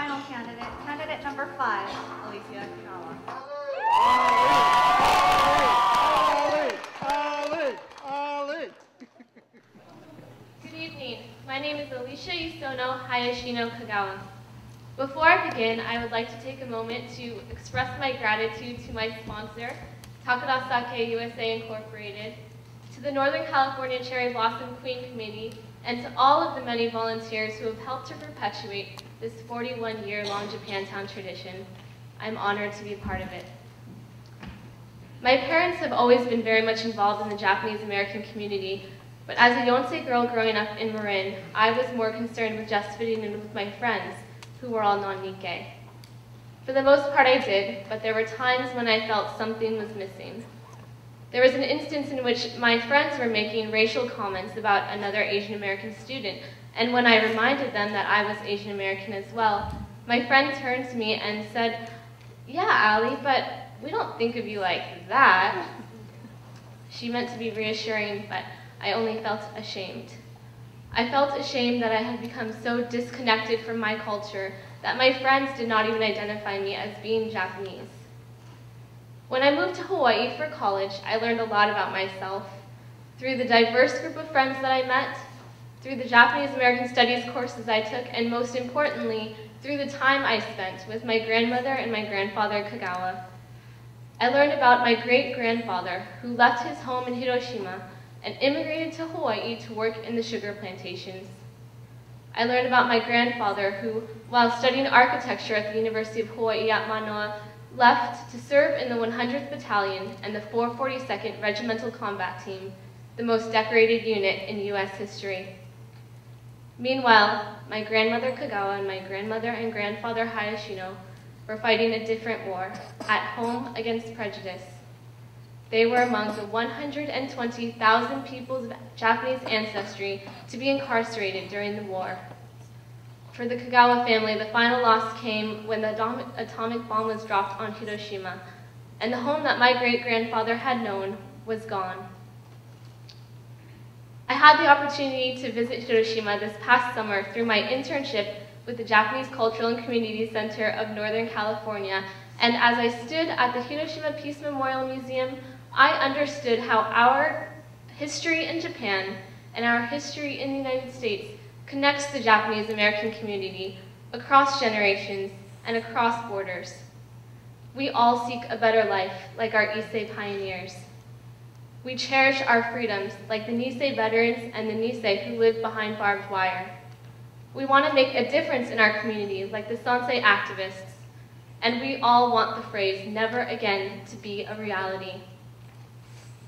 final candidate, candidate number 5, Alicia Kagawa. Good evening. My name is Alicia Hayashino Kagawa. Before I begin, I would like to take a moment to express my gratitude to my sponsor, Takeda Sake USA Incorporated, to the Northern California Cherry Blossom Queen Committee, and to all of the many volunteers who have helped to perpetuate this 41-year-long Japantown tradition. I'm honored to be a part of it. My parents have always been very much involved in the Japanese-American community, but as a Yonsei girl growing up in Marin, I was more concerned with just fitting in with my friends, who were all non-Nikkei. For the most part I did, but there were times when I felt something was missing. There was an instance in which my friends were making racial comments about another Asian American student, and when I reminded them that I was Asian American as well, my friend turned to me and said, "Yeah, Allie, but we don't think of you like that." She meant to be reassuring, but I only felt ashamed. I felt ashamed that I had become so disconnected from my culture that my friends did not even identify me as being Japanese. When I moved to Hawaii for college, I learned a lot about myself through the diverse group of friends that I met, through the Japanese American Studies courses I took, and most importantly, through the time I spent with my grandmother and my grandfather Kagawa. I learned about my great-grandfather who left his home in Hiroshima and immigrated to Hawaii to work in the sugar plantations. I learned about my grandfather who, while studying architecture at the University of Hawaii at Manoa, left to serve in the 100th Battalion and the 442nd Regimental Combat Team, the most decorated unit in U.S. history. Meanwhile, my grandmother Kagawa and my grandmother and grandfather Hayashino were fighting a different war, at home against prejudice. They were among the 120,000 people of Japanese ancestry to be incarcerated during the war. For the Kagawa family, the final loss came when the atomic bomb was dropped on Hiroshima, and the home that my great-grandfather had known was gone. I had the opportunity to visit Hiroshima this past summer through my internship with the Japanese Cultural and Community Center of Northern California, and as I stood at the Hiroshima Peace Memorial Museum, I understood how our history in Japan and our history in the United States connects the Japanese American community across generations and across borders. We all seek a better life, like our Issei pioneers. We cherish our freedoms, like the Nisei veterans and the Nisei who live behind barbed wire. We want to make a difference in our community, like the Sansei activists, and we all want the phrase, "never again," to be a reality.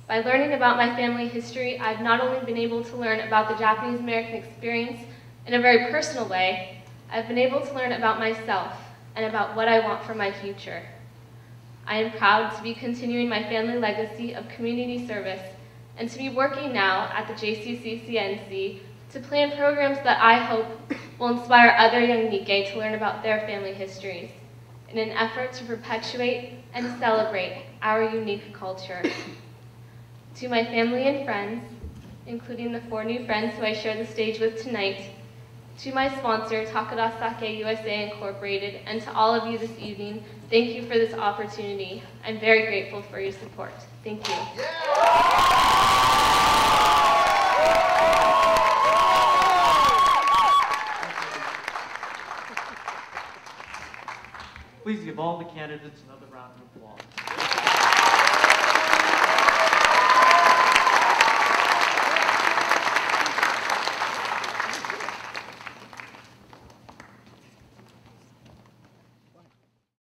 By learning about my family history, I've not only been able to learn about the Japanese American experience in a very personal way, I've been able to learn about myself and about what I want for my future. I am proud to be continuing my family legacy of community service and to be working now at the JCCCNC to plan programs that I hope will inspire other young Nikkei to learn about their family histories in an effort to perpetuate and celebrate our unique culture. To my family and friends, including the 4 new friends who I share the stage with tonight, to my sponsor, Takeda Sake USA Incorporated, and to all of you this evening, thank you for this opportunity. I'm very grateful for your support. Thank you. Please give all the candidates another round of applause.